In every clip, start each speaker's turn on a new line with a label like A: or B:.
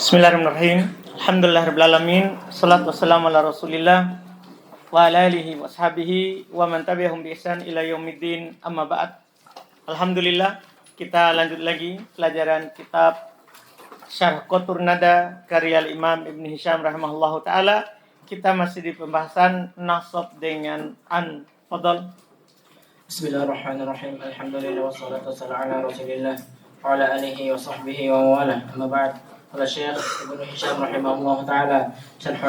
A: Bismillahirrahmanirrahim. Alhamdulillahirrahmanirrahim. Salatu wassalamu ala rasulillah wa ala alihi wa sahbihi wa man tabi'ahum bi ihsan ila yaumiddin, amma ba'd. Alhamdulillah, kita lanjut lagi pelajaran kitab Syarh Qatur Nada karya Imam Ibn Hisham rahimahullahu ta'ala. Kita masih di pembahasan nasab dengan an. Fadal.
B: Bismillahirrahmanirrahim. Alhamdulillah wassalatu wassalamu ala rasulillah wa ala alihi wa sahbihi wa wala. Amma ba'd. قال الشيخ ابن هشام رحمه الله تعالى شرح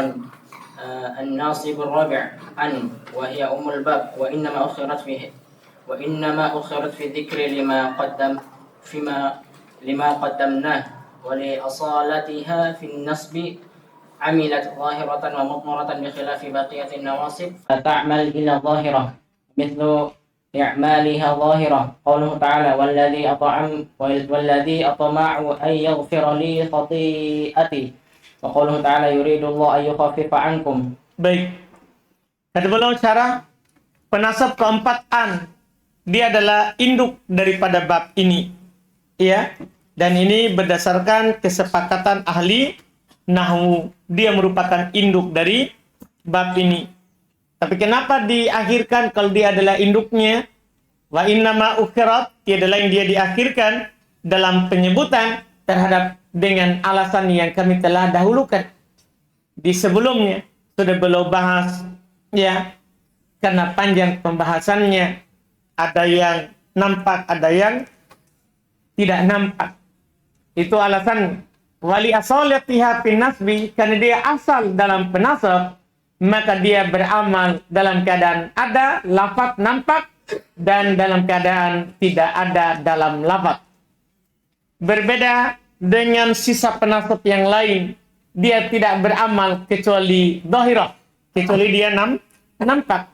B: الناصب الرابع عن وهي أم الباب وإنما أخرت في الذكر لما قدمناه ولأصالتها في النصب عملت ظاهرة ومضمرة بخلاف بقية النواصب فتعمل إلى ظاهرة مثل إعمالها ظاهرة. قوله تعالى والذي أطمع أن يغفر لي خطيئتي. وقوله تعالى يريد الله أن يخفف عنكم.
A: Baik. Kata beliau cara penasab keempat an. Dia adalah induk daripada bab ini. Ya. Dan ini berdasarkan kesepakatan ahli nahwu. Dia merupakan induk dari bab ini. Tapi kenapa diakhirkan kalau dia adalah induknya? Wa innama ukhirat, dia adalah yang dia diakhirkan dalam penyebutan terhadap dengan alasan yang kami telah dahulukan di sebelumnya. Sudah beliau bahas, ya, karena panjang pembahasannya. Ada yang nampak, ada yang tidak nampak. Itu alasan wali asalatiha fin nasbi, karena dia asal dalam penasab, maka dia beramal dalam keadaan ada lafaz nampak dan dalam keadaan tidak ada dalam lafaz. Berbeda dengan sisa penasab yang lain, dia tidak beramal kecuali dhahirah, kecuali dia nampak.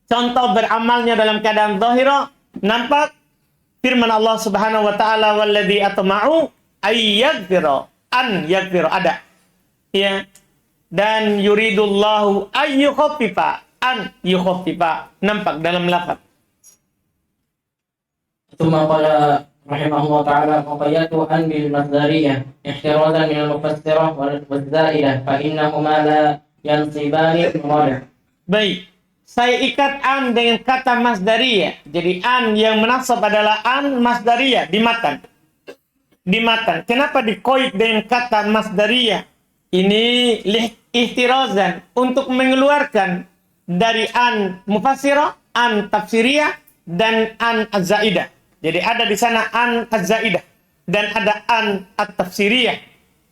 A: Contoh beramalnya dalam keadaan dhahirah, nampak, firman Allah Subhanahu wa taala walladzi atma'u ayyaghfira, an yaghfira, ada. Ya. Dan yuridullahu ayyukhaffifa, an yukhaffifa, nampak dalam lafaz.
B: Tsumma qala rahimahullah ta'ala muqayyatu an bil masdariyah ihtirazan min al mufassirah wal zaidah fa innahuma la yansibani mudhari'.
A: Baik, saya ikat an dengan kata masdariyah. Jadi an yang menasab adalah an masdariyah di matan. Di matan. Kenapa dikoid dengan kata masdariyah? Ini ihtirazan, untuk mengeluarkan dari an mufassirah, an tafsiriyah, dan an az-zaidah. Jadi ada di sana an az-zaidah dan ada an at-tafsiriyah.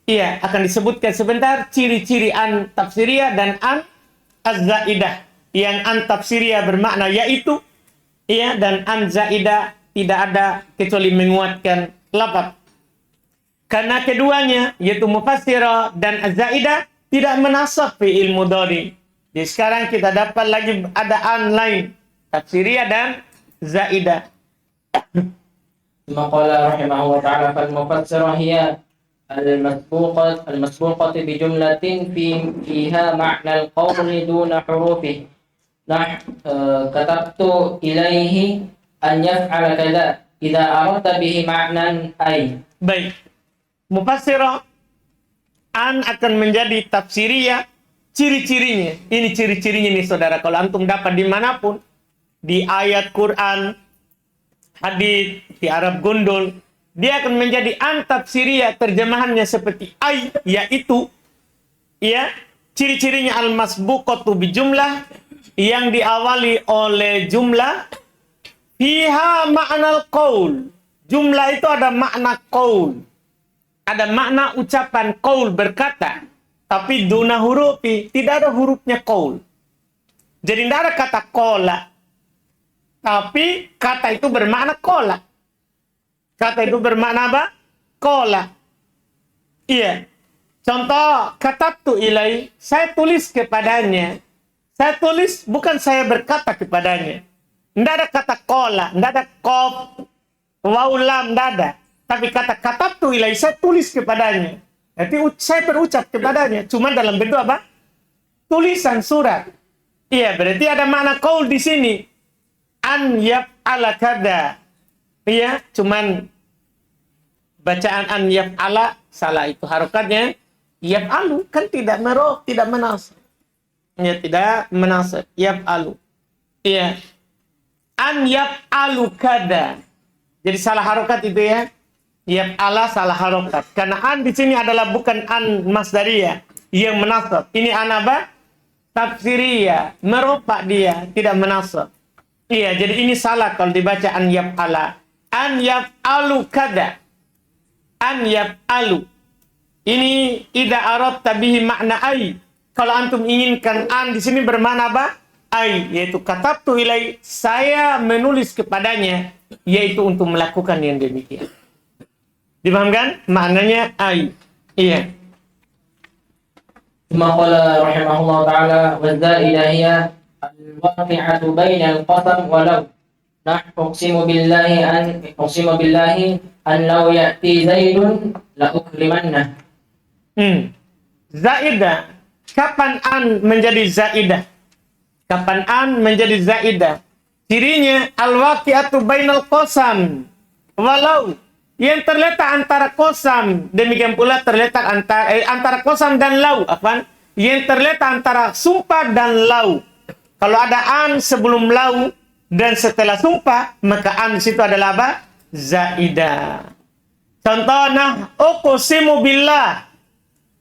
A: Iya, akan disebutkan sebentar ciri-ciri an tafsiriyah dan an az-zaidah. Yang an tafsiriyah bermakna yaitu, iya, dan an zaidah tidak ada kecuali menguatkan lafaz. Karena keduanya, yaitu mufassirah dan az-zaidah, tidak menasab fi'il mudhari. Jadi sekarang kita dapat lagi ada an lain, tafsiriyah dan zaidah.
B: Maqala rahimahullah ta'ala fal mufassirah hiya al-masbuqat bi jumlatin fiha ma'na al-qawli duna hurufih. Katabtu ilaihi an yaf'ala kadza idza aradta bihi ma'nan ay.
A: Baik. Mufassirah an akan menjadi tafsiriyah. Ciri-cirinya, ini ciri-cirinya nih saudara, kalau antum dapat dimanapun, di ayat Quran, hadis, di Arab Gundul, dia akan menjadi an tafsiriyah, terjemahannya seperti ay, yaitu, ya, ciri-cirinya al-masbuqatu bi jumlah, yang diawali oleh jumlah, fiha ma'nal qaul. Jumlah itu ada makna qaul. Ada makna ucapan qaul, berkata, tapi duna hurufi, tidak ada hurufnya qaul. Jadi tidak ada kata qala, tapi kata itu bermakna qala. Kata itu bermakna apa? Qala. Iya. Contoh, katabtu ilai, saya tulis kepadanya. Saya tulis, bukan saya berkata kepadanya. Tidak ada kata qala, tidak ada qaf, waw lam, tidak ada. Tapi kata katabtu ilai, saya tulis kepadanya. Berarti saya berucap kepadanya. Cuma dalam bentuk apa? Tulisan, surat. Iya, berarti ada makna qaul di sini. An yaf'ala kada. Iya, cuman Bacaan an yaf'ala salah itu harokatnya. Yaf'alu kan tidak tidak menasab. Ya, tidak menasab. Yaf'alu. Iya. An yaf'alu kada. Jadi salah harokat itu ya. Yaf'ala salah harokat. Karena an di sini adalah bukan an masdariyah yang menasab. Ini an apa? Tafsiriyah. Merupak dia, tidak menasab. Iya, jadi ini salah kalau dibaca an yaf'ala. An yaf'alu kada. An yaf'alu. Ini idza aradta bihi makna ai. Kalau antum inginkan an di sini bermakna apa? Ai, yaitu katabtu ilai, saya menulis kepadanya, yaitu untuk melakukan yang demikian. Dipahamkan? Maknanya ai. Iya.
B: ثم قال رحمه الله تعالى والزائدة هي الواقعة بين القسم ولو أقسم بالله أن لو يأتي زيد لأكرمنه.
A: Zaidah. Kapan an menjadi zaidah? Kapan an menjadi zaidah? Cirinya al-waqi'atu bainal qasam. Walau yang terletak antara qasam, demikian pula terletak antara qasam dan lau, apa? Yang terletak antara sumpah dan lau. Kalau ada an sebelum lau dan setelah sumpah, maka an di situ adalah apa? Zaidah. Contohnya, uqsimu billah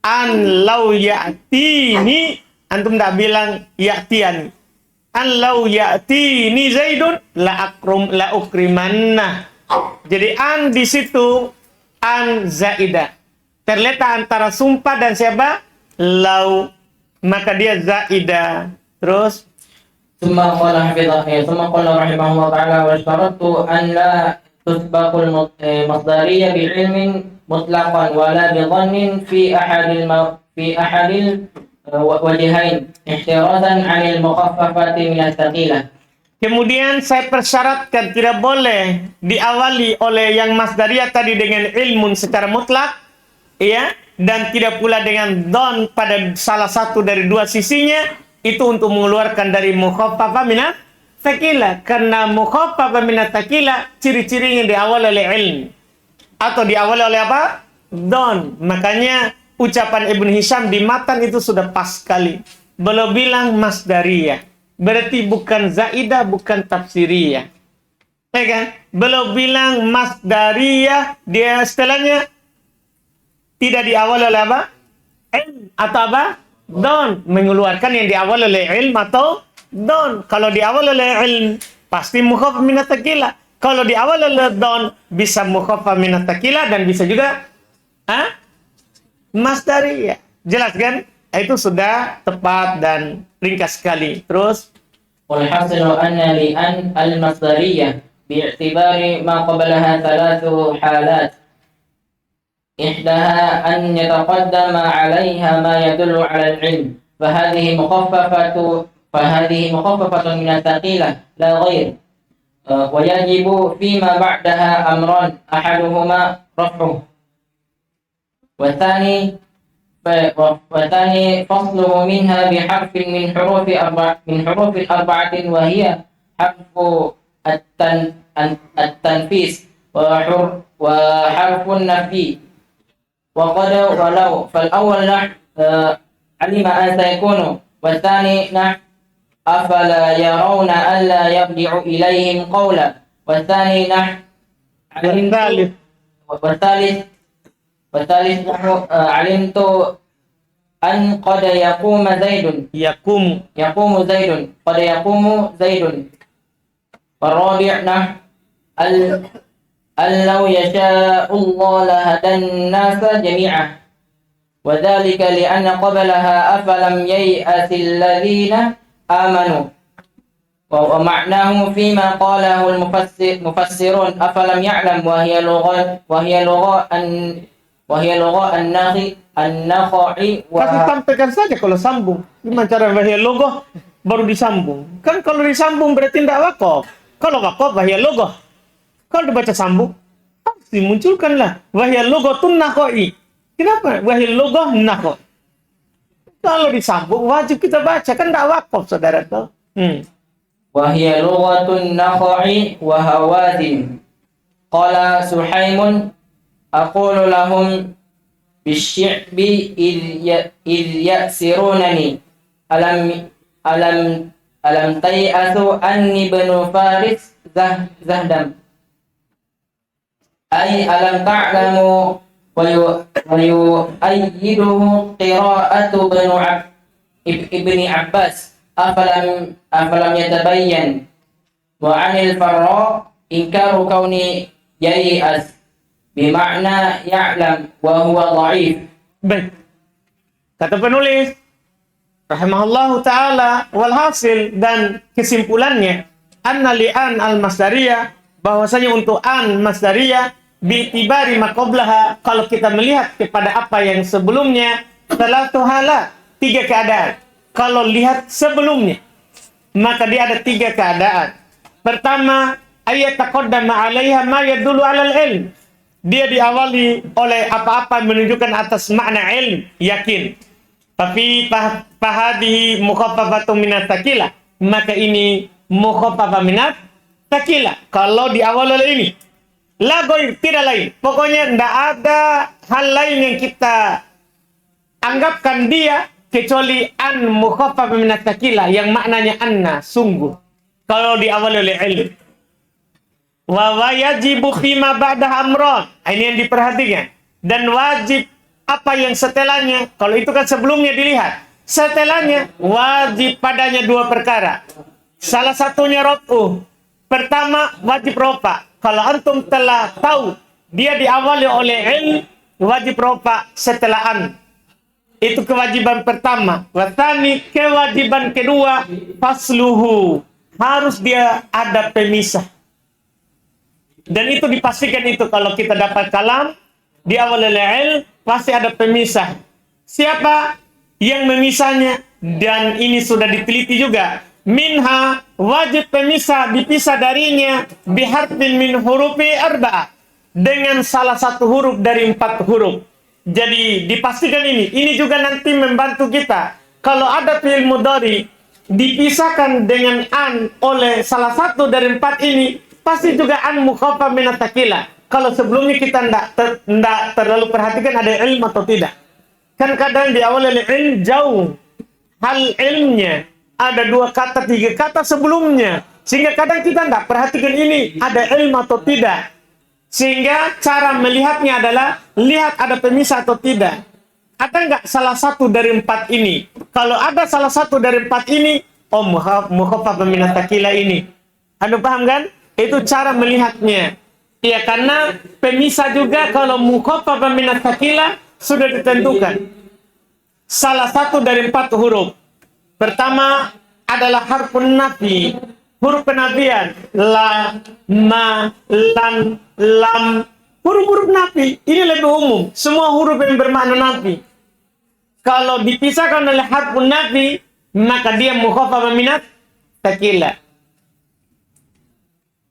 A: an lau ya'tini, antum tidak bilang ya'tian. An lau ya'tini zaidun la ukrimanna. Jadi an di situ an zaidah. Terletak antara sumpah dan siapa? Lau. Maka dia zaidah. Terus
B: ثم قال رحمه الله تعالى واشترطت أن لا تسبق المصدرية بعلم مطلقا ولا بظن في أحد الوجهين احترازا عن المخففة من الثقيلة.
A: kemudian saya persyaratkan tidak boleh diawali oleh yang masdariyah tadi dengan ilmun secara mutlak, ya, dan tidak pula dengan don pada salah satu dari dua sisinya, itu untuk mengeluarkan dari mukhaffafa minat taqila. Karena mukhaffafa minat taqila ciri-cirinya diawali oleh ilm atau diawali oleh apa? Don. Makanya ucapan Ibnu Hisham di matan itu sudah pas sekali. Belum bilang masdariyah. Berarti bukan zaidah, bukan tafsiriyah. Ya kan? Belum bilang masdariyah, dia setelahnya tidak diawali oleh apa? Ilm atau apa? Don. Mengeluarkan yang diawali oleh ilm atau don. Kalau diawali oleh ilm, pasti mukhaffaf minat taqila. Kalau diawali oleh don, bisa mukhaffaf minat taqila dan bisa juga masdariyah. Jelas kan? Itu sudah tepat dan ringkas sekali. Terus
B: والحاصل أن لأن المصدرية باعتبار ما قبلها ثلاث حالات إحداها أن يتقدم عليها ما يدل على العلم فهذه مخففة من الثقيلة لا غير ويجب فيما بعدها أمران أحدهما رفعه والثاني فصله منها بحرف من حروف الأربعة وهي حرف التنفيس وحرف النفي وقد ولو فالأول علم أن سيكون والثاني أفلا يرون ألا يرجع إليهم قولا والثاني والثالث علمت أن قد يقوم زيد قد يقوم زيد والرابع أن لو يشاء الله لهدى الناس جميعا وذلك لأن قبلها أفلم ييأس الذين آمنوا ومعناه فيما قاله المفسرون أفلم يعلم وهي لغة النخع
A: kasih sampaikan saja kalau sambung. Gimana cara wahya logoh baru disambung? Kan kalau disambung berarti tidak wakaf. Kalau wakaf wahya logoh. Kalau dibaca sambung, harus dimunculkanlah wahya logotun nakhoi. Kenapa? Wahya logoh nakho. Kalau disambung wajib kita baca, kan tidak wakaf saudara tuh.
B: وهي لغة النخع وهوازن قال سحيم أقول لهم بالشعب إذ يأسرونني ألم ألم تيأسوا أني بنو فارس زهدم أي ألم تعلموا ويؤيده قراءة ابن عباس أفلم يتبين وعن الفراء إنكار كوني ييأس بمعنى يعلم وهو ضعيف.
A: Baik. Kata penulis rahimahullahu ta'ala, walhasil dan kesimpulannya, anna li'an al-masdariyah, bahwasanya untuk an masdariyah bi'tibari maqoblaha, kalau kita melihat kepada apa yang sebelumnya, salatu halat, 3 keadaan. Kalau lihat sebelumnya, maka dia ada 3 keadaan. Pertama, ayat taqaddama 'alaiha ma yadullu 'alal ilm. Dia diawali oleh apa-apa yang menunjukkan atas makna ilm, yakin. Tapi fahadihi mukhaffafatun minat takila, maka ini mukhaffafah minat takila. Kalau diawali oleh ini, la goir, tidak lain. Pokoknya tidak ada hal lain yang kita anggapkan dia kecuali an mukhaffafah minat takila, yang maknanya anna, sungguh. Kalau diawali oleh ilm. Wa yajibu fima ba'da amron. Ini yang diperhatikan. Dan wajib apa yang setelahnya. Kalau itu kan sebelumnya dilihat. Setelahnya wajib padanya 2 perkara. Salah satunya raf'u. Pertama wajib rafa. Kalau antum telah tahu dia diawali oleh ilm, wajib rafa setelah an. Itu kewajiban pertama. Wathani, kewajiban kedua, fasluhu. Harus dia ada pemisah. Dan itu dipastikan itu kalau kita dapat kalam diawali oleh ilm, pasti ada pemisah. Siapa yang memisahnya? Dan ini sudah diteliti juga. Minha, wajib pemisah dipisah darinya biharfin min hurufi arba'ah, dengan salah satu huruf dari 4 huruf. Jadi dipastikan ini juga nanti membantu kita. Kalau ada fi'il mudhari dipisahkan dengan an oleh salah satu dari 4 ini, pasti juga an mukhaffaf minat takila. Kalau sebelumnya kita tidak terlalu perhatikan ada ilmu atau tidak. Kan kadang di awal oleh ilm jauh. Hal ilmnya ada 2 kata, 3 kata sebelumnya. Sehingga kadang kita tidak perhatikan ini ada ilmu atau tidak. Sehingga cara melihatnya adalah lihat ada pemisah atau tidak. Ada nggak salah satu dari 4 ini? Kalau ada salah satu dari 4 ini, oh mukhaffaf minat takila ini. Anda paham kan? Itu cara melihatnya. Ya, karena pemisah juga kalau mukhaffaf minat takila sudah ditentukan. Salah satu dari 4 huruf. Pertama adalah harfun nafi. Huruf penafian. La, ma, lan, lam. Huruf-huruf nafi. Ini lebih umum. Semua huruf yang bermakna nafi. Kalau dipisahkan oleh harfun nafi, maka dia mukhaffaf minat takila.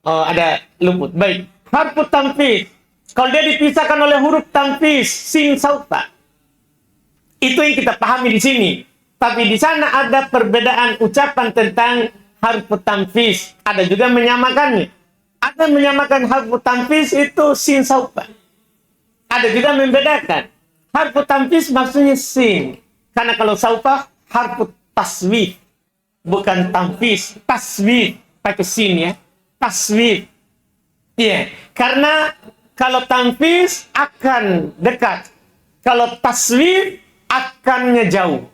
A: Oh, ada luput. Baik. Harfu tanfis. Kalau dia dipisahkan oleh huruf tanfis, sin sauta. Itu yang kita pahami di sini. Tapi di sana ada perbedaan ucapan tentang harfu tanfis. Ada juga menyamakannya. Ada menyamakan harfu tanfis itu sin sauta. Ada juga membedakan. Harfu tanfis maksudnya sin. Karena kalau sauta harfu taswif. Bukan tanfis. Taswif. Pakai sin ya. Taswif. Iya, karena kalau tanfis akan dekat. Kalau taswif akannya jauh.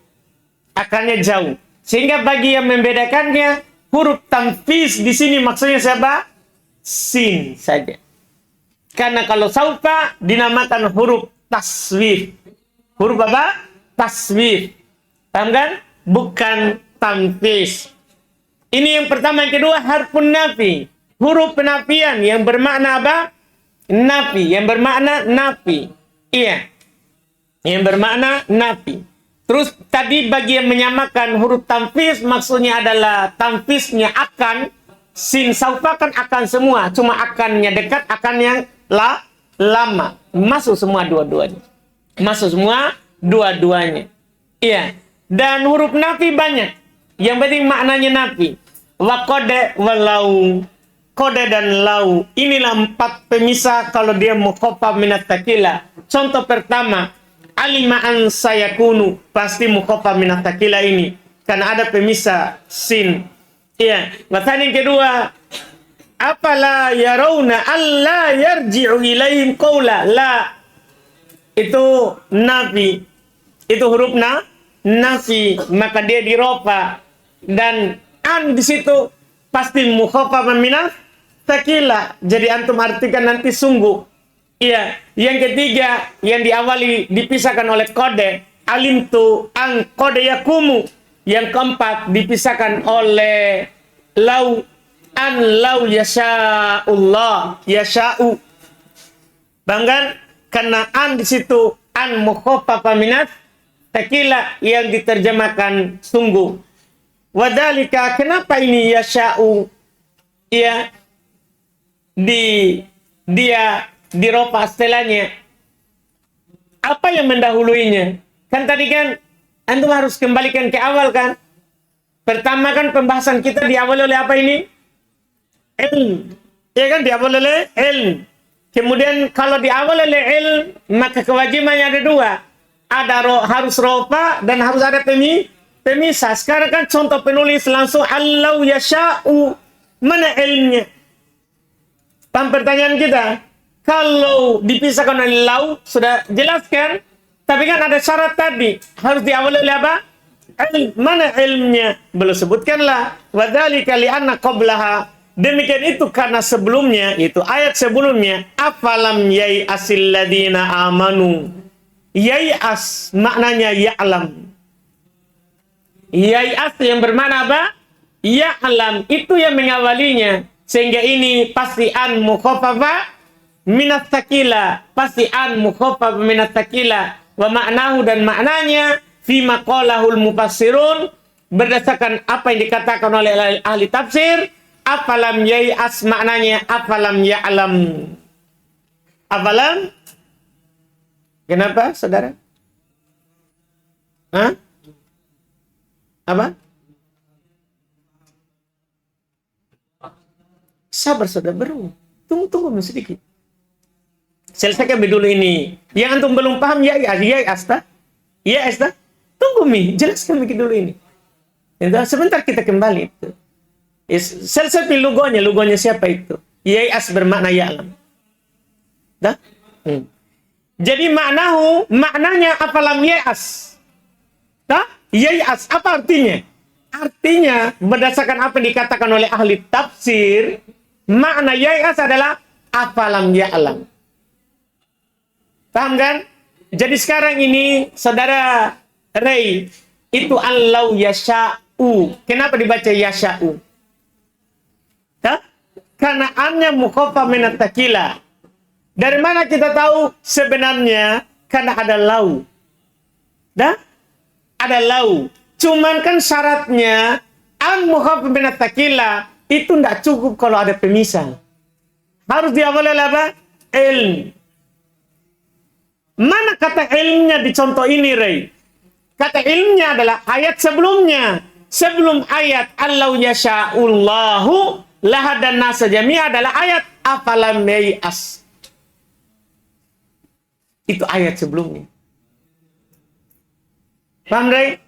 A: Akannya jauh. Sehingga bagi yang membedakannya, huruf tanfis di sini maksudnya siapa? Sin saja. Karena kalau saufa dinamakan huruf taswif. Huruf apa? Taswif. Paham kan? Bukan tanfis. Ini yang pertama. Yang kedua, harfun nafi. Huruf penafian yang bermakna apa? Nafi. Yang bermakna nafi. Iya. Yang bermakna nafi. Terus tadi bagi yang menyamakan huruf tanfis, maksudnya adalah tanfisnya akan. Sin saufa kan akan semua. Cuma akannya dekat, akan yang lama. Masuk semua dua-duanya. Masuk semua dua-duanya. Iya. Dan huruf nafi banyak. Yang penting maknanya nafi. Wa qad walau. kode dan lau. Inilah 4 pemisah kalau dia mukhafaf minat takila. Contoh pertama, alima an sayakunu, pasti mukhafaf minat takila ini karena ada pemisah sin. Iya. Matanya yang kedua, apala yarawna alla yarji'u ilaihim qawla. La, itu nafi, itu huruf nafi, maka dia dirofa. Dan an di situ pasti mukhafaf minat takila. Jadi antum artikan nanti sungguh. Iya. Yang ketiga yang diawali dipisahkan oleh kode, alimtu an kode yakumu. Yang keempat dipisahkan oleh lau, an lau yasha'ullah, yasha'u. Banggan karena an di situ an mukhafaf minat takila yang diterjemahkan sungguh. Wadalika, kenapa ini yasha'u? Ya, dia diropa setelahnya. Apa yang mendahuluinya? Kan tadi kan antum harus kembalikan ke awal kan? Pertama kan pembahasan kita diawali oleh apa ini? Ilm. Ya kan, diawali oleh ilm. Kemudian kalau diawali oleh ilm, maka kewajibannya ada 2. Ada harus ropa dan harus ada pemisah. Sekarang kan contoh penulis langsung allau yasha'u. Mana ilmnya? Paham pertanyaan kita? Kalau dipisahkan oleh lau, sudah jelaskan. Tapi kan ada syarat tadi. Harus diawali oleh apa? Mana ilmnya? Belum sebutkanlah. Wadzalika li'anna qablaha. Demikian itu karena sebelumnya, itu ayat sebelumnya, afalam yai'asil ladina amanu. Yai'as maknanya ya'lam. Yai'as yang bermakna apa? Ya'lam, itu yang mengawalinya. Sehingga ini pasti an mukhaffafa minat takila. Pasti an mukhaffafa minat takila. Wa ma'nahu, dan maknanya fi maqalahul mufassirun, berdasarkan apa yang dikatakan oleh ahli tafsir. Afalam yai'as maknanya afalam ya'lam. Afalam? Kenapa, saudara? Hah? Apa? Sabar, saudara, baru. Tunggu sedikit. Selesaikan dulu ini. Yang antum belum paham yai'as ta? Yai'as ta? Tunggu jelaskan dulu ini. Sebentar kita kembali itu. Selesai lugonya siapa itu? Yai'as bermakna ya'lam. Dah? Jadi maknanya afalam yai'as. Dah? Yai'as apa artinya? Artinya berdasarkan apa yang dikatakan oleh ahli tafsir, makna yai'as adalah afalam ya'lam. Paham kan? Jadi sekarang ini saudara Ray, itu allau yasha'u. Kenapa dibaca yasha'u? Karena annya mukhaffafa minat takila. Dari mana kita tahu sebenarnya? Karena ada lau. Ada lau. Cuman kan syaratnya an mukhaffafa minat takila itu tidak cukup kalau ada pemisah. Harus diawali oleh apa? Ilm. Mana kata ilmnya di contoh ini, Ray? Kata ilmnya adalah ayat sebelumnya. Sebelum ayat allau yasha'ullahu lahadan nasa jami'a adalah ayat afalam yai'as. Itu ayat sebelumnya. Paham, Ray?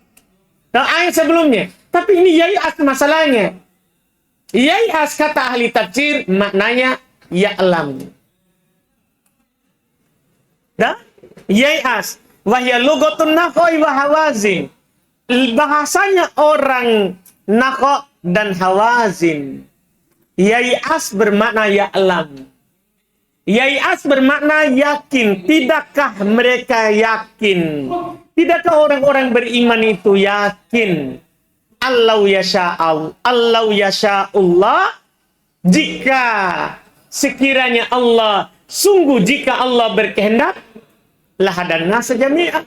A: Ayat sebelumnya. Tapi ini yai'as masalahnya. Yai'as kata ahli tafsir maknanya ya'lam. Yai'as wahya lugatun nakhoi wa hawazin. Bahasanya orang nakho dan hawazin. Yai'as bermakna ya'lam. Yai'as bermakna yakin. Tidakkah mereka yakin? Tidakkah orang-orang beriman itu yakin? Allau yasha'ullah. Jika sekiranya Allah, sungguh jika Allah berkehendak, lahadan nasa jami'a.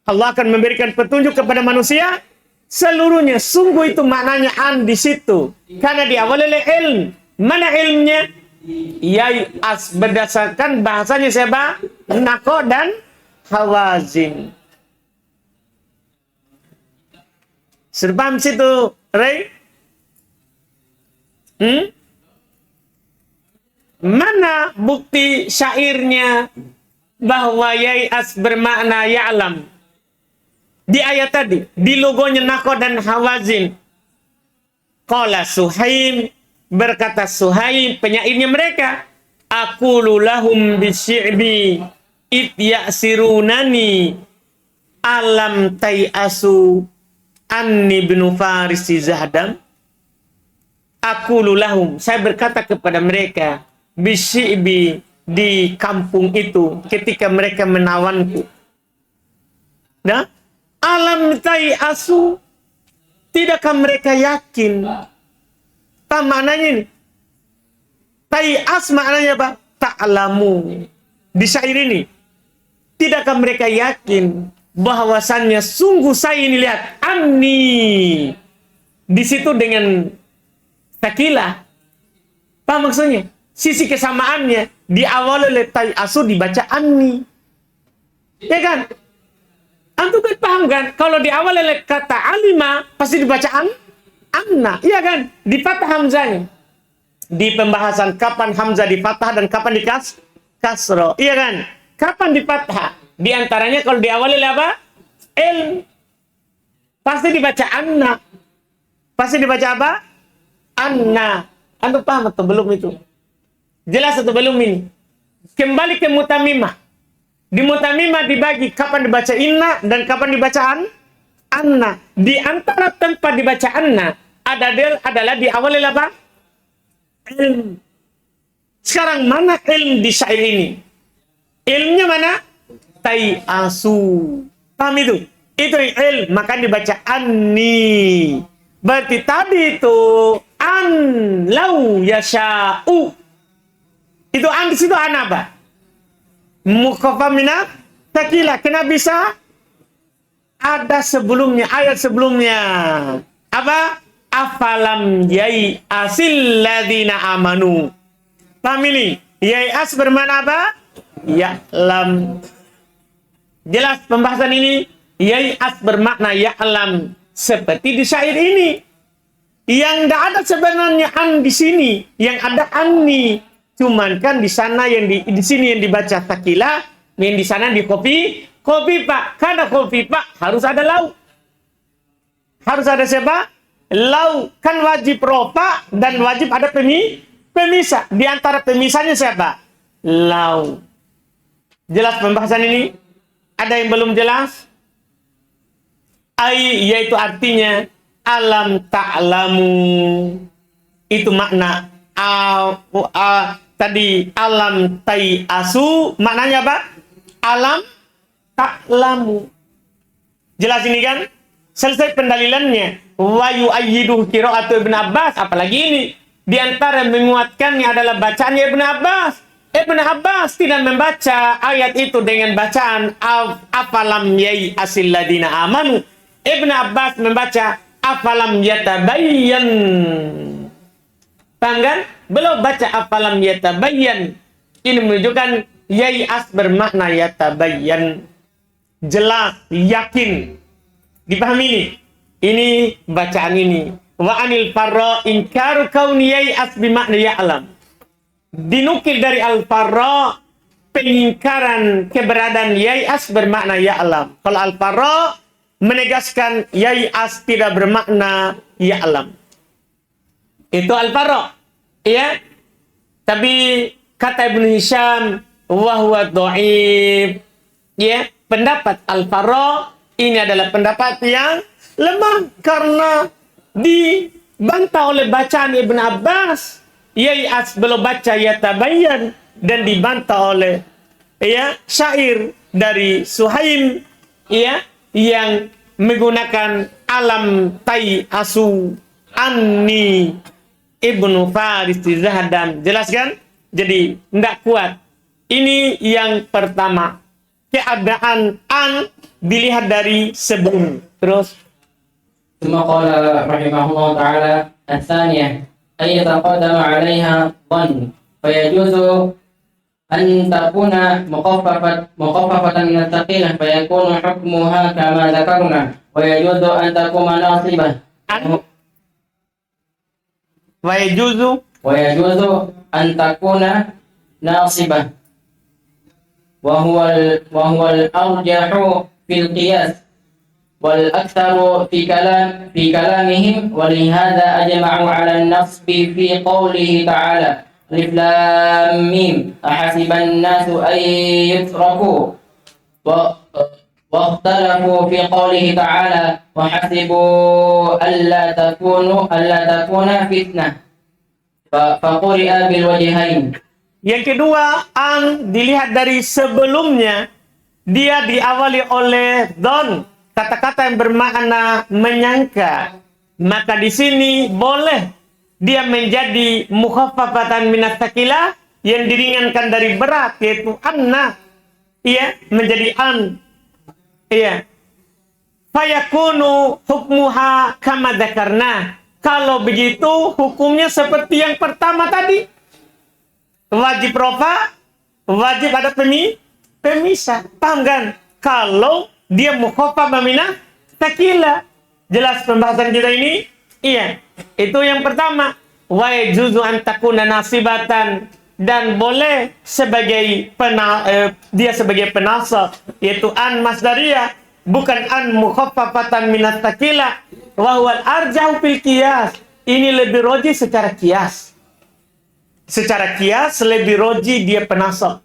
A: Allah akan memberikan petunjuk kepada manusia seluruhnya. Sungguh itu maknanya an di situ. Karena diawali oleh ilm. Mana ilmnya? Yai'as berdasarkan bahasanya siapa? Nakho dan hawazin. Sudah paham situ, Ray? Mana bukti syairnya bahwa yai'as bermakna ya'lam? Di ayat tadi, di logonya Naqo dan Hawazin. Qala Suhaim, berkata Suhaim, penyairnya mereka, aqulu lahum bisyi'bi id ya'sirunani alam tai'asu anni ibnu farisi zahdam. Aqulu lahum, saya berkata kepada mereka, bisyi'bi, di kampung itu ketika mereka menawanku. Nah, alam tai'asu, tidakkah mereka yakin? Apa maknanya ini? Tai'as maknanya apa? Ta'lamu. Di syair ini, tidakkah mereka yakin bahwasannya sungguh saya ini, lihat, anni. Di situ dengan sakilah. Apa maksudnya? Sisi kesamaannya di awal oleh tai'asu dibaca anni. Ya kan? Antum kan paham kan? Kalau di awal oleh kata alima pasti dibaca anna. Iya kan? Di fathah hamzahnya. Di pembahasan kapan hamzah di fathah dan kapan di kasro. Iya kan? Kapan di fathah? Di antaranya kalau di awal oleh apa? Pasti dibaca anna. Pasti dibaca apa? Anna. Antum paham atau belum itu? Jelas atau belum ini? Kembali ke mutamimah. Di mutamimah dibagi kapan dibaca inna dan kapan dibaca anna. Di antara tempat dibaca anna adalah di awal apa? Ilm. Sekarang mana ilm di syair ini? Ilmnya mana? Tai'asu. Paham itu? Itu ilm, maka dibaca anni. Berarti tadi itu an lau yasha'u. Itu an di situ an apa? Mukhaffaf minat takilah. Kenapa bisa? Ada sebelumnya, ayat sebelumnya. Apa? Afalam yai asil ladina amanu. Paham ini? Yai as bermakna apa? Ya'lam. Jelas pembahasan ini? Yai as bermakna ya'lam. Seperti di syair ini. Yang tidak ada sebenarnya an di sini. Yang ada anni. Cuman kan di sana yang di sini yang dibaca takilah, yang di sana di kopi Pak. Karena kopi Pak harus ada lau. Harus ada siapa? Lau. Kan wajib rofa dan wajib ada pemisah. Di antara pemisahnya siapa? Lau. Jelas pembahasan ini? Ada yang belum jelas? Yaitu artinya alam ta'lamu. Itu makna tadi alam tai'asu, maknanya apa? Alam ta'lamu. Jelas ini kan? Selesai pendalilannya. Wa yu'ayyiduhu qira'atu Ibn Abbas. Apalagi ini. Di antara menguatkannya adalah bacaan Ibn Abbas. Ibn Abbas tidak membaca ayat itu dengan bacaan afalam yai asil ladina amanu. Ibn Abbas membaca afalam yatabayyan. Paham kan? Belum baca afalam yatabayyan. Ini menunjukkan yai'as bermakna yatabayyan. Jelas, yakin. Dipahami ini? Ini bacaan ini. Wa anil farra inkaru kauni yai'as bimakna ya'lam. Dinukil dari al-farra pengingkaran keberadaan yai'as bermakna ya'lam. Kalau al-farra menegaskan yai'as tidak bermakna ya'lam. Itu al-farra. Ya. Tapi kata Ibnu Hisham wahwa dhaif. Ya, pendapat al-farra ini adalah pendapat yang lemah karena dibantah oleh bacaan Ibn Abbas. Yai'as belum baca yatabayyan dan dibantah oleh syair dari Suhaim yang menggunakan alam tai'asu anni ibnu farisi zahdam. Jelas kan? Jadi tidak kuat. Ini yang pertama. Keadaan an dilihat dari sebelum. Terus
B: ثم قال رحمه الله تعالى الثانية أن يتقدم عليها ظن فيجوز أن تكون مخففة من الثقيلة فيكون حكمها كما ذكرنا ويجوز أن تكون ناصبة ويجوز أن تكون ناصبة وهو الأرجح في القياس والأكثر في كلامهم ولهذا أجمعوا على النصب في قوله تعالى ألف لام ميم أحسب الناس أن يتركوا واختلفوا في قوله تعالى وحسبوا ألا تكون فتنة فقرئ بالوجهين.
A: Yang kedua, an dilihat dari sebelumnya, dia diawali oleh don, kata-kata yang bermakna menyangka. Maka di sini boleh dia menjadi mukhaffafatan minat takilah, yang diringankan dari berat, yaitu anna. Iya, menjadi an. Iya. Fayakunu hukmuha kama dzakarna. Kalau begitu hukumnya seperti yang pertama tadi. Wajib rofa, wajib ada pemisah. Paham kan? Kalau dia mukhaffaf minat takilah. Jelas pembahasan kita ini? Iya. Itu yang pertama. Wa yajuzu an takuna nasibatan, dan boleh sebagai dia sebagai penasab, yaitu an masdariyah, bukan an mukhaffafatan minat takilah. Wa huwal arja'u fil qiyas. Ini lebih roji secara qiyas. Secara qiyas lebih roji dia penasab.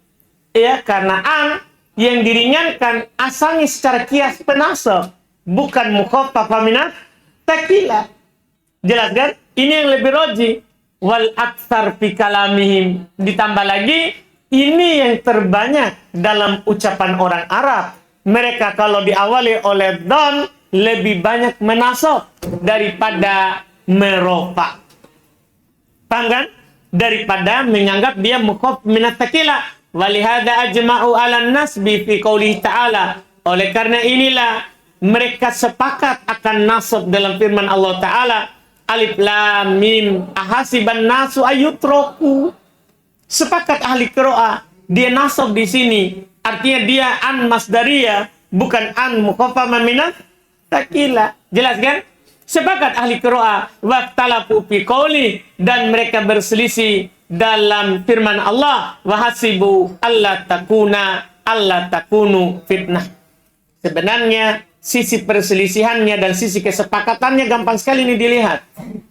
A: Ya, karena an yang diringankan asalnya secara qiyas penasab, bukan mukhaffafah minat takilah. Jelas kan? Ini yang lebih roji. Wal aktsar fi kalamihim. Ditambah lagi, ini yang terbanyak dalam ucapan orang Arab. Mereka kalau diawali oleh don lebih banyak menasab daripada merofa. Paham kan? Daripada menganggap dia mukhaffaf minat takilah. Walihada ajma'u 'alan nasbi fi qouli ta'ala. Oleh karena inilah mereka sepakat akan nasab dalam firman Allah Ta'ala. Alif lam mim ahasiban nasu ayutroku. Sepakat ahli qiraah, dia nasab di sini. Artinya dia an masdariyah, bukan an mukhaffafah minat takilah. Jelas kan? Sepakat ahli qiraah waqtalafu fi qouli, dan mereka berselisih dalam firman Allah wahasibu alla takunu fitnah. Sebenarnya sisi perselisihannya dan sisi kesepakatannya gampang sekali ini dilihat.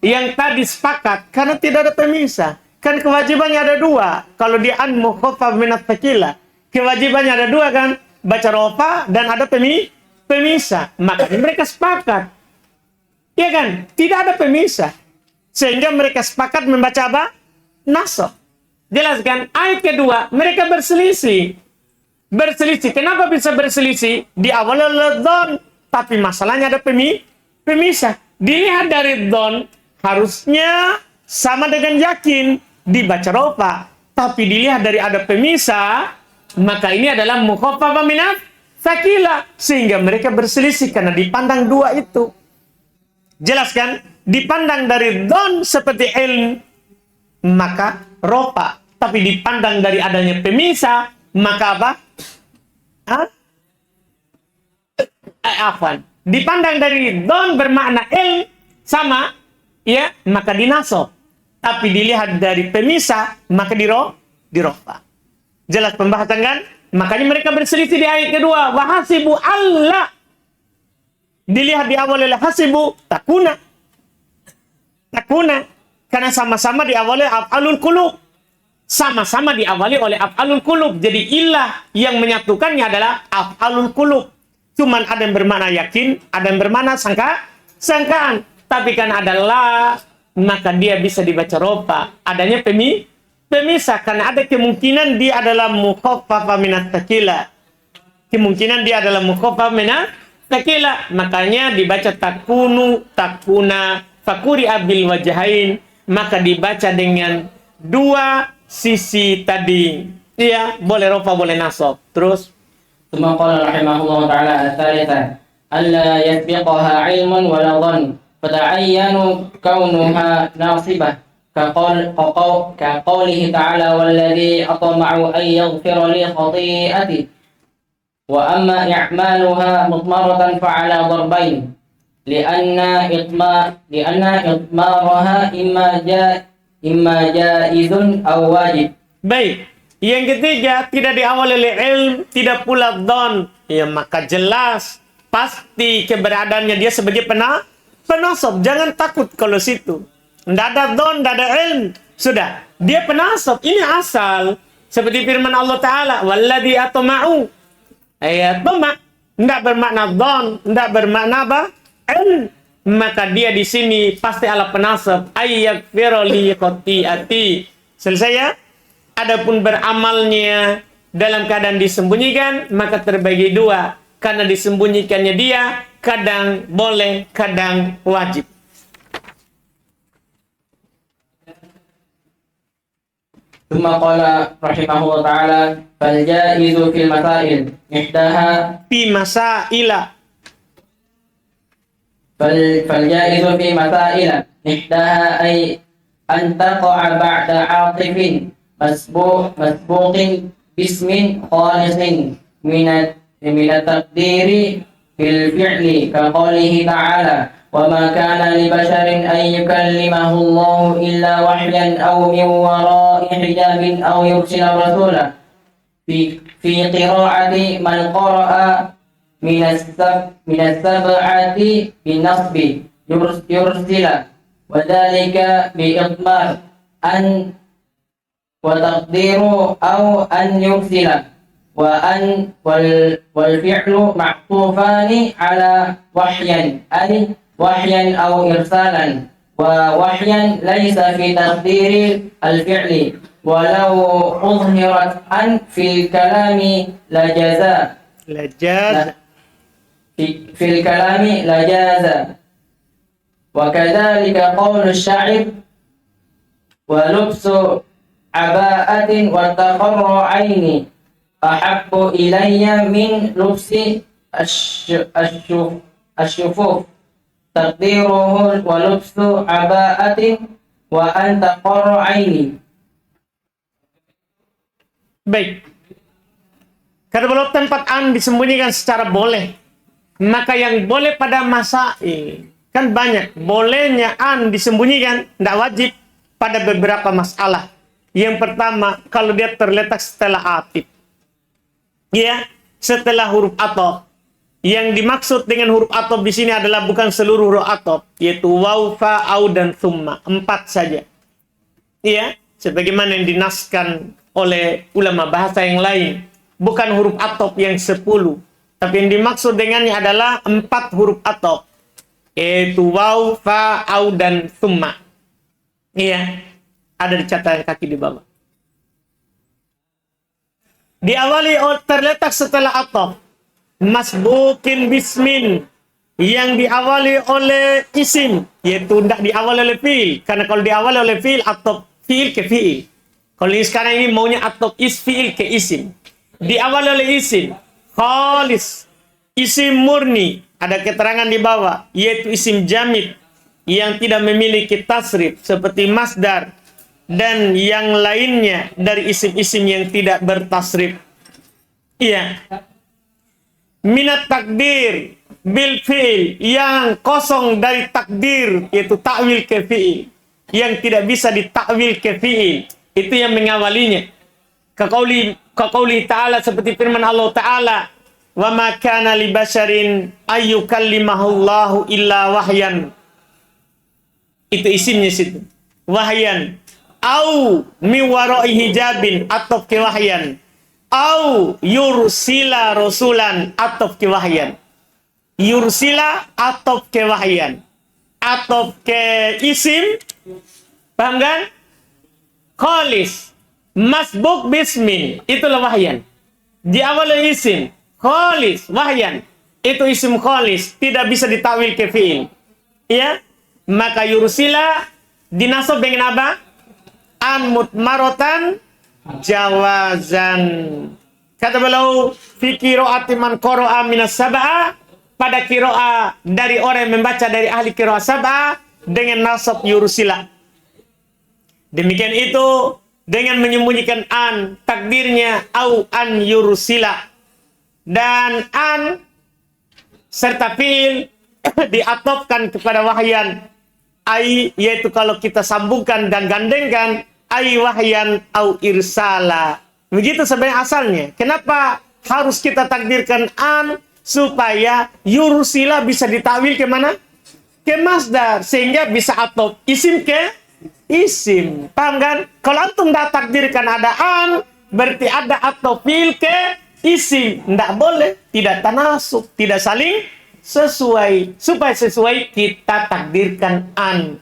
A: Yang tadi sepakat karena tidak ada pemisah. Kan kewajibannya ada dua. Kalau dia an mukhaffaf minat takilah, kewajibannya ada dua kan? Baca rofa dan ada pemisah. Maka mereka sepakat. Ya kan? Tidak ada pemisah. Sehingga mereka sepakat membaca apa? Nasab. Jelas kan? Ayat kedua, mereka berselisih. Berselisih. Kenapa bisa berselisih? Di awal oleh don, tapi masalahnya ada pemisah. Dilihat dari don, harusnya sama dengan yakin dibaca rofa. Tapi dilihat dari ada pemisah, maka ini adalah mukhaffafah minat takilah. Sehingga mereka berselisih karena dipandang dua itu. Jelas kan? Dipandang dari don seperti ilm, maka rofa. Tapi dipandang dari adanya pemisah, maka apa? Afwan. Dipandang dari don bermakna ilm sama, ya, maka dinasab. Tapi dilihat dari pemisah, maka dirofa. Jelas pembahasan kan? Makanya mereka berselisih di ayat kedua. Wahasibu Allah. Dilihat di awal oleh hasibu takuna. Karena sama-sama diawali af'alul qulub. Sama-sama diawali oleh af'alul qulub. Jadi ilah yang menyatukannya adalah af'alul qulub. Cuman ada yang bermakna yakin, ada yang bermakna sangkaan. Tapi kan adalah, maka dia bisa dibaca rofa. Adanya pemisah. Karena ada kemungkinan dia adalah mukhaffafah minat takilah. Kemungkinan dia adalah mukhaffafah minat takilah. Makanya dibaca takuna, fakuri abil wajahain. Maka dibaca dengan dua sisi tadi. Iya, boleh rofa, boleh nasab. Terus.
B: ثم قال رحمه الله تعالى الثالثة ألا يسبقها علم ولا ظن فتعين كونها ناصبة كقوله تعالى والذي أطمع أن يغفر لي خطيئتي وأما إعمالها مضمرة فعلى ضربين لأن إضمارها إما جائز أو واجب.
A: Baik. Yang ketiga, tidak diawali oleh ilm, tidak pula dhon. Ya, maka jelas pasti keberadaannya dia sebagai penasab. Jangan takut kalau situ. Tidak ada dhon, tidak ada ilm. Sudah, dia penasab. Ini asal. Seperti firman Allah Ta'ala, walladhi atma'u. Ayat tama. Tidak bermakna dhon, tidak bermakna apa? Ilm. Maka dia di sini pasti ala penasab. Ayyakfira li khati'ati. Selesai ya? Adapun beramalnya dalam keadaan disembunyikan, maka terbagi dua. Karena disembunyikannya dia, kadang boleh, kadang wajib.
B: ثم قال رحمه الله تعالى فالجائز في المسائل إحداها
A: Fi masaila.
B: فالجائز في مسائل إحداها أي أن تقع بعد عاطف مسبوق باسم خالص من التقدير في الفعل كقوله تعالى وما كان لبشر أن يكلمه الله إلا وحيا أو من وراء حجاب أو يرسل رسولا في قراءة من قرأ من السبعة بالنصب يرسل وذلك بإضمار أن وتقدير أو أن يرسل وأن والفعل معطوفان على وحيا أي وحيا أو إرسالا ووحيا ليس في تقدير الفعل ولو أظهرت أن في الكلام لجزا في الكلام لجاز وكذلك قول الشاعر ولبس عباءة وتقر عيني أحب إلي من لبس الشفوف تقديره ولبس عباءة وأن تقر عيني.
A: Baik. Kalau tempat an disembunyikan secara boleh, maka yang boleh pada masail kan banyak. Bolehnya an disembunyikan tidak wajib pada beberapa masalah. Yang pertama, kalau dia terletak setelah atif, ya, setelah huruf athof. Yang dimaksud dengan huruf athof di sini adalah bukan seluruh huruf athof, yaitu waw, fa, au, dan thumma. 4 saja. Ya, sebagaimana yang dinaskan oleh ulama bahasa yang lain. Bukan huruf athof yang 10. Tapi yang dimaksud dengannya adalah 4 huruf athof. Yaitu waw, fa, au, dan thumma. Iya. Ada di catatan kaki di bawah. Diawali terletak setelah athof. Masbukin bismin. Yang diawali oleh isim. Yaitu tidak diawali oleh fi'il. Karena kalau diawali oleh fi'il, athof fi'il ke fi'il. Kalau ini sekarang ini maunya athof fi'il ke isim. Diawali oleh isim. Khalis. Isim murni. Ada keterangan di bawah. Yaitu isim jamid. Yang tidak memiliki tasrif. Seperti masdar. Dan yang lainnya dari isim-isim yang tidak bertasrif. Iya. Minat takdir bil fi'il. Yang kosong dari takdir. Yaitu ta'wil ke fi'il. Yang tidak bisa ditakwil ke fi'il. Itu yang mengawalinya. Kaqauli ta'ala seperti firman Allah Ta'ala. Wa ma kana li basharin ayyukallimahullahu illa wahyan. Itu isimnya situ. Wahyan. Au mi wara'i hijabin atau ke wahyan. Au yursila rasulan atau ke wahyan. Yursila atau ke wahyan. Atau ke isim. Paham kan? Khalis. Masbuk bismin. Itulah wahyan. Di awal isim. Khalis. Wahyan. Itu isim khalis. Tidak bisa ditakwil ke fi'il. Ya. Maka yursila dinasab dengan apa? An mutmarotan jawazan. Kata beliau fi qiraati man qara'a minas sab'a, pada qiraah dari orang yang membaca dari ahli qiraah sab'a dengan nasab yursila. Demikian itu dengan menyembunyikan an, takdirnya au an yursila. Dan an serta fi'il diatofkan kepada wahyan. ai yaitu kalau kita sambungkan dan gandengkan ai wahyan au irsala. Begitu sebenarnya asalnya. Kenapa harus kita takdirkan an? Supaya yursila bisa ditakwil ke mana? Ke masdar. Sehingga bisa atop isim ke isim. Paham kan? Kalau antum dah takdirkan ada an, berarti ada atop fil ke isim. Tidak boleh. Tidak tanasub. Tidak saling sesuai. Supaya sesuai kita takdirkan an.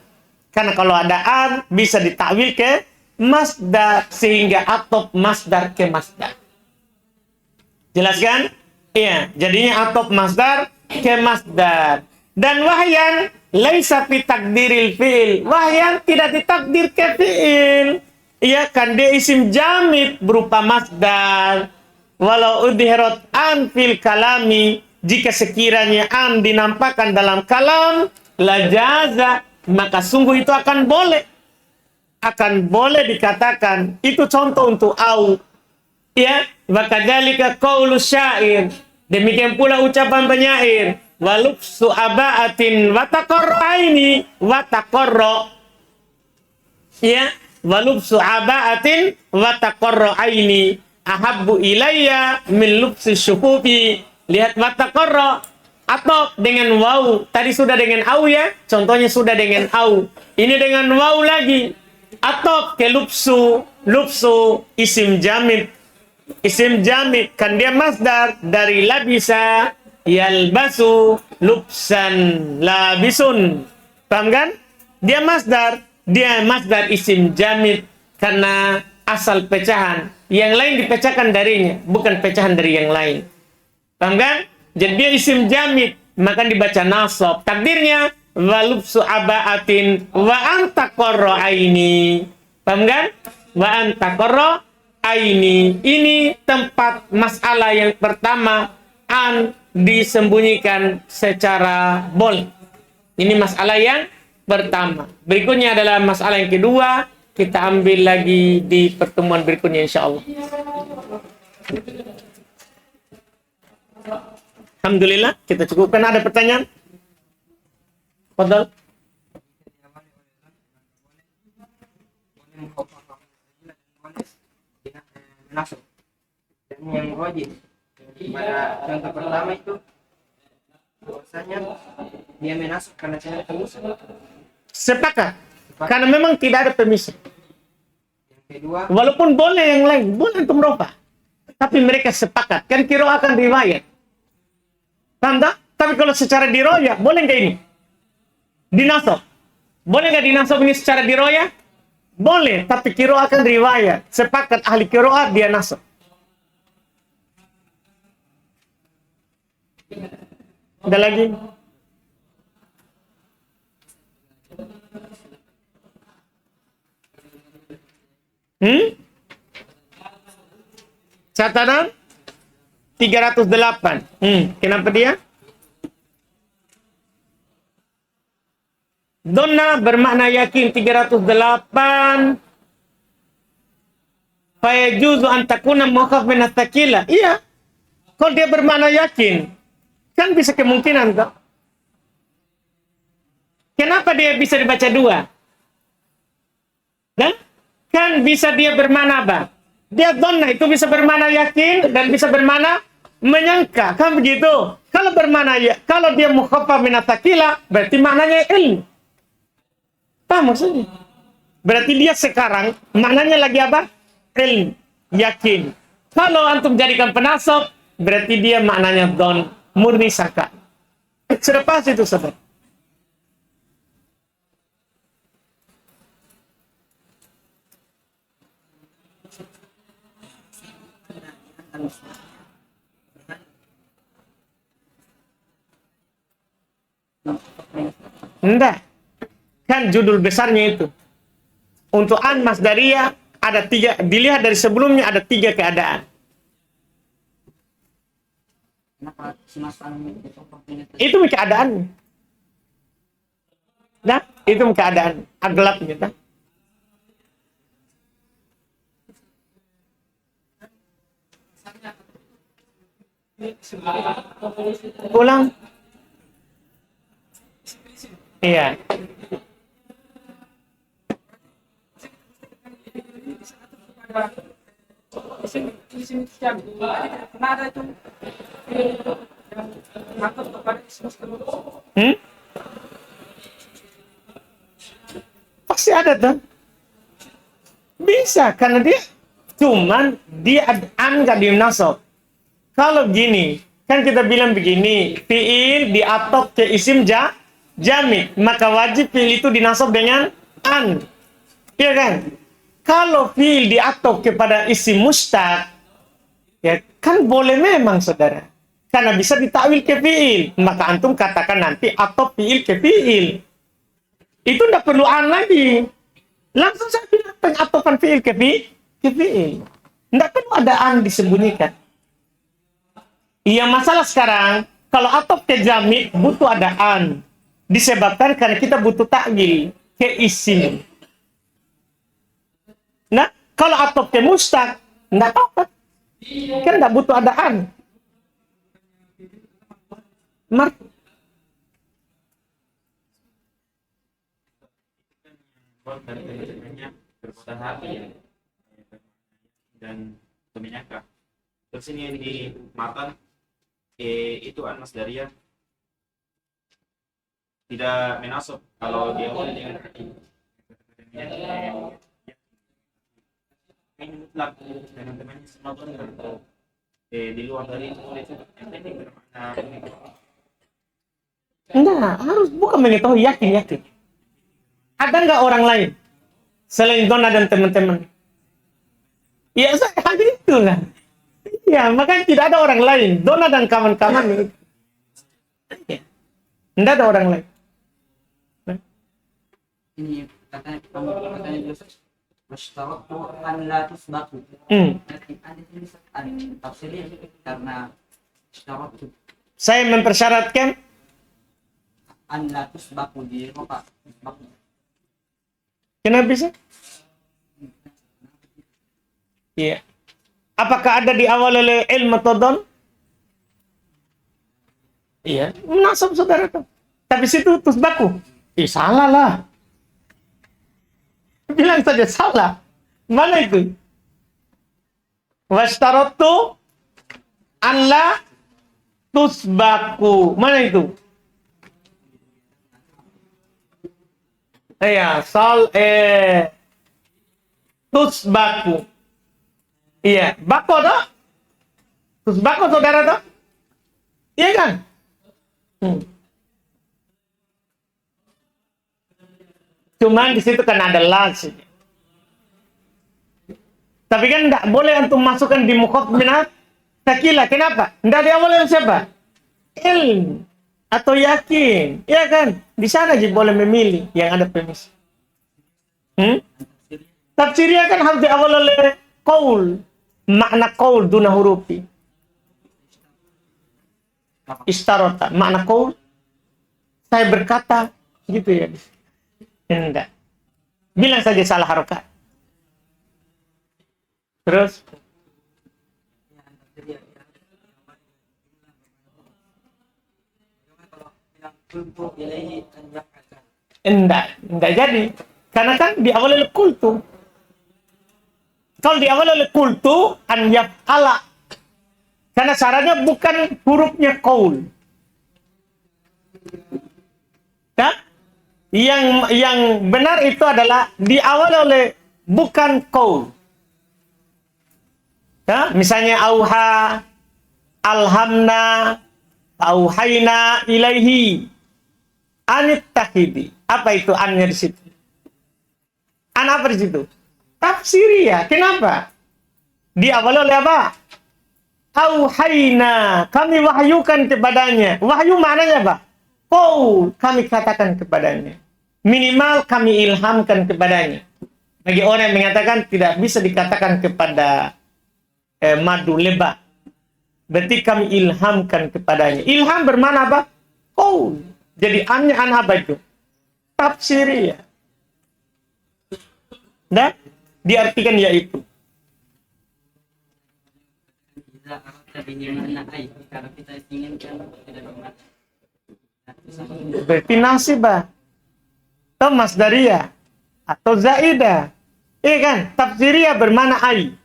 A: Karena kalau ada an, bisa ditakwil ke masdar. Sehingga atop masdar ke masdar. Jelas kan? Iya, jadinya atop masdar ke masdar. Dan wahyan laisa fi takdiril fi'il. Wahyan tidak ditakdir ke fi'il. Iya kan, dia isim jamid berupa masdar. Walau udhirat an fil kalami, jika sekiranya an dinampakkan dalam kalam, lajaza, maka sungguh itu akan boleh. Akan boleh dikatakan. Itu contoh untuk au. Ya, wakadzalika qaulu syair. Demikian pula ucapan penyair. Walubsu abaatin wataqarraini wataqarra. Ya, walubsu abaatin wataqarraini ahabbu ilayya min lubsi syukufi. Lihat wataqarra atau dengan waw. Tadi sudah dengan au ya. Contohnya sudah dengan au. Ini dengan waw lagi. Atau ke lubsu. Lubsu isim jamid. Isim jamid kan dia masdar dari labisa yalbasu lubsan labisun. Paham kan? Dia masdar isim jamid karena asal pecahan. Yang lain dipecahkan darinya, bukan pecahan dari yang lain. Paham kan? Jadi dia isim jamid, maka dibaca nasab. Takdirnya walubsu abaatin wa anta qarra aini. Paham kan? Wa anta qarra aini. Ini tempat masalah yang pertama, an disembunyikan secara boleh. Ini masalah yang pertama. Berikutnya adalah masalah yang kedua. Kita ambil lagi di pertemuan berikutnya insyaallah. Alhamdulillah, kita cukupkan. Ada pertanyaan? Fadhal.
C: Nasab. Dan yang wajib pada contoh pertama itu bahwasanya dia menasab karena tidak terusuk.
A: Sepakat. Karena memang tidak ada permisi.
C: Yang kedua,
A: Walaupun boleh yang lain, boleh untuk merubah. Tapi mereka sepakat. Kan kira akan riwayat. Paham tak? Tapi kalau secara diroya, boleh nggak ini? Dinasab. Boleh nggak dinasab ini secara diroya? Boleh, tapi qiraat akan riwayat. Sepakat ahli qiraat dia nasab. Ada lagi? Catatan 308. Kenapa dia? Donna bermakna yakin 308. Fayajuzu an takuna mukhaf min at-taqila. Iya. Kalau dia bermakna yakin, kan bisa kemungkinan toh. Kenapa dia bisa dibaca dua? Kan bisa dia bermakna apa? Dia donna itu bisa bermakna yakin dan bisa bermakna menyangka. Kan begitu. Kalau bermakna ya, kalau dia mukhafaf min at-taqila, berarti maknanya ilmu. Paham maksudnya? Berarti dia sekarang maknanya lagi apa? Ilm, yakin. Kalau antum jadikan penasab, berarti dia maknanya don, murni saka. Sudah pas itu sahabat. Enggak. Kan judul besarnya itu. Untuk an masdariyah ada tiga, dilihat dari sebelumnya ada tiga keadaan.
C: kenapa semasa
A: Itu keadaan. Nah, itu keadaan aglabnya. Nah. Ulang. Iya.
C: isim itu jam. Berarti tidak pernah ada itu yang mengatur kepada isim tersebut.
A: Pasti ada tuh. Bisa, karena dia nggak dinasab. Kalau gini, kan kita bilang begini, fiil diatok ke isim jamid, maka wajib fiil itu dinasab dengan an. Iya kan? Kalau fiil diatok kepada isim mustaq, ya kan boleh memang saudara. Karena bisa ditakwil ke fiil, maka antum katakan nanti atau fiil ke fiil. Itu tidak perlu an lagi. Langsung saya bilang pengatopan fiil ke fiil. Tidak perlu ada an disembunyikan. Iya, masalah sekarang kalau atop ke jamid butuh ada an. Disebabkan karena kita butuh takwil ke isim. Nah, kalau atop ke mustaq tidak apa-apa. Kan tidak butuh ada an.
D: Dari teman-temannya berkota hati ya, dan kemenyakah. Terus ini yang di matan itu Mas Daria tidak menasab kalau dia mulai dengan ini mutlak teman-temannya semua atau di luar dari itu yang penting bermakna.
A: Enggak, harus bukan mengetahui, yakin. Ada nggak orang lain selain Dona dan teman-teman? Ya, hanya itulah. Ya, makanya tidak ada orang lain. Dona dan kawan-kawan. Ya. Tidak ada orang lain.
C: Ini katanya Yusuf Washtaratu an la tusbaqu. Nanti ada tulisan an tafsirnya karena washtaratu
A: Saya mempersyaratkan
C: an la tusbaqu di Eropa.
A: kenapa bisa? Iya. Apakah ada di awal oleh ilmu todon? Iya. Menasab saudara tuh. Tapi situ tusbaku. Salah lah. Bilang saja salah. Mana itu? Washtaratu an la tusbaku. Mana itu? Iya, tusbaku. Iya, bako toh? Tusbaku saudara toh? Iya kan? Cuman di situ kan ada las. Tapi kan enggak boleh antum masukkan di mukhabbinat takilah. Kenapa? Enggak diawali oleh siapa? Ilm atau yakin. Iya kan? Di sana aja boleh memilih yang ada premis. Tafsirnya kan harus diawali oleh qaul. Makna qaul duna hurufi. Istarota. Makna qaul. Saya berkata. Gitu ya. Enggak. Bilang saja salah harokat. Terus. Enggak jadi. Karena kan diawali oleh kultu. Kalau diawali oleh kultu, an yaf'ala. Karena syaratnya bukan hurufnya qaul. Ya? Yang benar itu adalah diawali oleh bukan qaul. Ya? Misalnya auha, alhamna, auhayna ilaihi, anit takhidi. Apa itu annya di situ? An apa di situ? Tafsiriyah. Kenapa? Diawali oleh apa? Auhayna, kami wahyukan kepadanya. Wahyu maknanya apa? Qaul, kami katakan kepadanya. Minimal kami ilhamkan kepadanya. Bagi orang yang mengatakan tidak bisa dikatakan kepada madu lebah. Berarti kami ilhamkan kepadanya. Ilham bermana apa? Qaul. Jadi an apa itu? Tafsiriyah. Dan diartikan yaitu. Berarti nasibah atau masdariyah atau zaidah. Iya kan? Tafsiriyah bermana ai.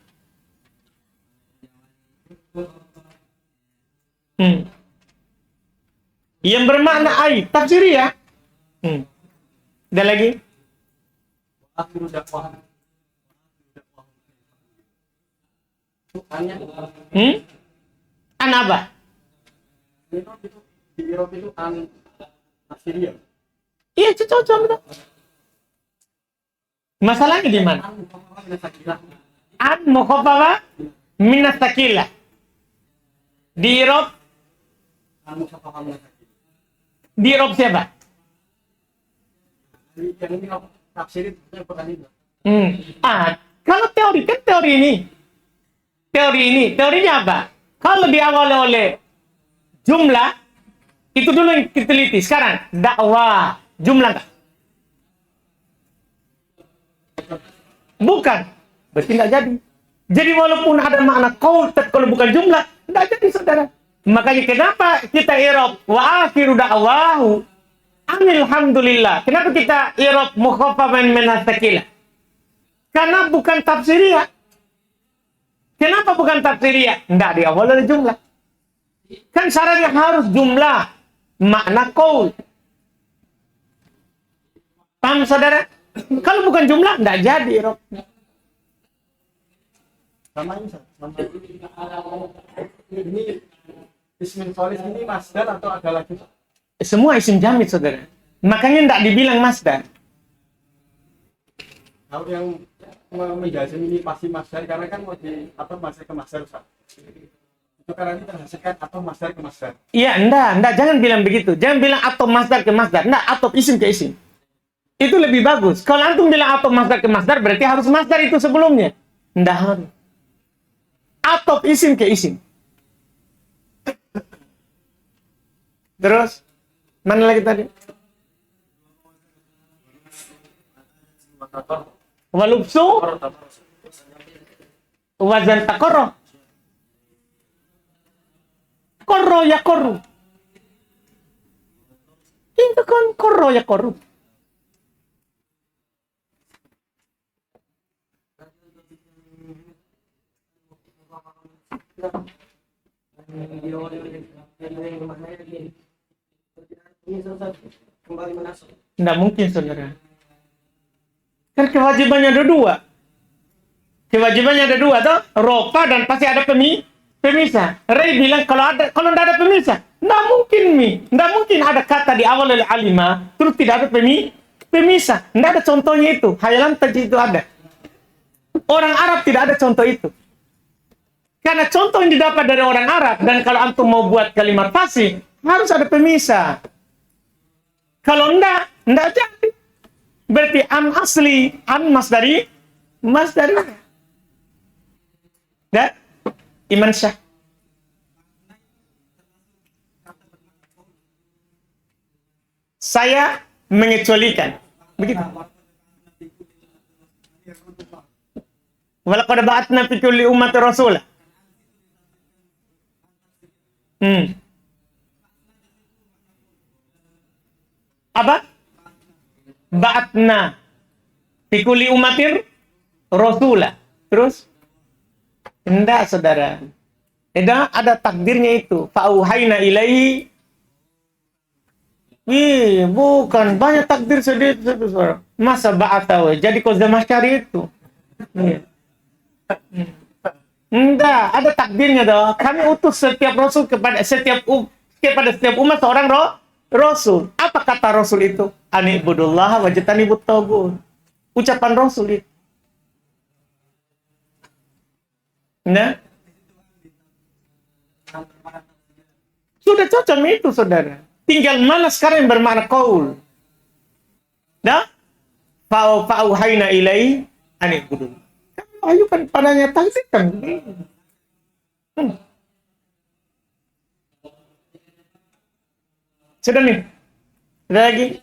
A: Hmm. Yang bermakna aib, tafsiri ya. Ada lagi?
C: Akhiru dakwah. Hanya
A: An apa?
C: itu di Eropa itu an Syria.
A: Iya, itu cocok itu. Masalahnya di mana? An mukhaffafah minas tsaqilah. Di Eropa, di Eropa siapa?
C: Yang ini tafsir itu bukan itu.
A: Kalau teori kan teorinya apa? Kalau diawali oleh jumlah, itu dulu yang kita teliti. Sekarang dakwah jumlah nggak? Bukan, berarti nggak jadi. Jadi walaupun ada makna qaul, kalau bukan jumlah, nggak jadi saudara. Makanya kenapa kita i'rab wa akhiru da'wahu alhamdulillah. Kenapa kita i'rab mukhaffafan min as-saqilah? Karena bukan tafsiriyah. Kenapa bukan tafsiriyah? Nggak diawali oleh jumlah. Kan syaratnya harus jumlah makna qaul. Paham saudara? Kalau bukan jumlah, nggak jadi i'rab.
C: Sama ini ismin khalis ini masdar atau ada lagi?
A: Semua isim jamid saudara. Makanya nggak dibilang masdar.
C: Kalau yang menjazim ini pasti masdar karena kan mau di atau masdar ke masdar Ustaz. Itu karena ini terhasilkan atau masdar ke masdar.
A: Iya, enggak, jangan bilang begitu. Jangan bilang atau masdar ke masdar. Enggak, atau isim ke isim. Itu lebih bagus. Kalau antum bilang atau masdar ke masdar, berarti harus masdar itu sebelumnya. Enggak harus. Atau isim ke isim. Terus, mana lagi tadi? Walubsu wazan takorro. Korro ya korru. Itu kan korro ya korru. Nggak mungkin saudara. Kan kewajibannya ada dua. Kewajibannya ada dua toh, rofa dan pasti ada pemisah. Ray bilang kalau nggak ada pemisah, nggak mungkin ada kata di awal oleh alimah terus tidak ada pemisah. Nggak ada contohnya itu. Hayalan tadi itu ada. Orang Arab tidak ada contoh itu. Karena contoh yang didapat dari orang Arab dan kalau antum mau buat kalimat fasih harus ada pemisah. Kalau enggak jadi. Berarti an asli, an masdari. Dan Iman Syah. Saya mengecualikan. Begitu. Walaqad ba'atsna fi kulli ummatin rasulah. Apa? Ba'atna fi kulli ummatin rasulah. Terus? Enggak, saudara. Ada takdirnya itu. Fa'auhayna ilaihi. Bukan. Banyak takdir sedikit, saudara. Masa ba'atawe. Jadi qazam masyari itu. Enggak, ada takdirnya dong. Kami utus setiap rasul kepada setiap umat seorang rasul. Apa kata rasul itu? Anibudullah wajtanibut tagut. Ucapan rasul itu. Nah, sudah cocok itu saudara. Tinggal mana sekarang yang bermakna qaul. Nah, fa'auhayna ilaihi anibudullah. Ayo kan padanya takdir kan. Sudah nih. Ada lagi?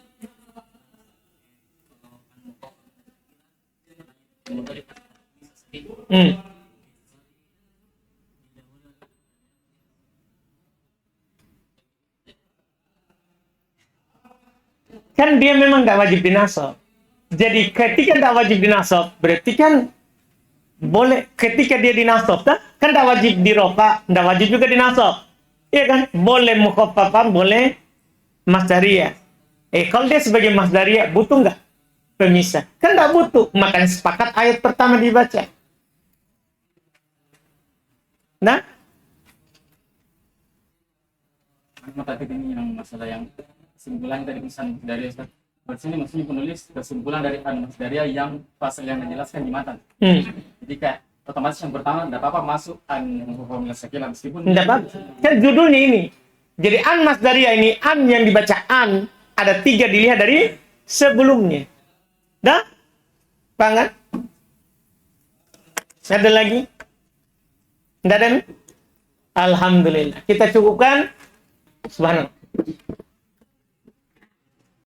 A: Kan dia memang nggak wajib dinasab. Jadi ketika nggak wajib dinasab, berarti kan boleh ketika dia dinasab, kan nggak wajib dirofa, nggak wajib juga dinasab. Iya kan? Boleh mukhaffafah, boleh masdariyah. Kalau dia sebagai masdariyah, butuh nggak pemisah? Kan nggak butuh. Makanya sepakat ayat pertama dibaca. Nah,
D: Tadi ini yang masalah yang kesimpulan tadi pesan dari Ustaz. Di sini maksudnya penulis kesimpulan dari An-Masdariyah yang pasal yang menjelaskan di matan. Jadi kayak otomatis yang pertama tidak apa-apa masuk an sekian meskipun
A: nggak apa. Kan judulnya ini. Jadi an masdariyah ini, an yang dibaca an, ada 3 dilihat dari sebelumnya. Dah? Paham kan? Ada lagi? Nggak ada nih? Alhamdulillah. Kita cukupkan. Subhanallah.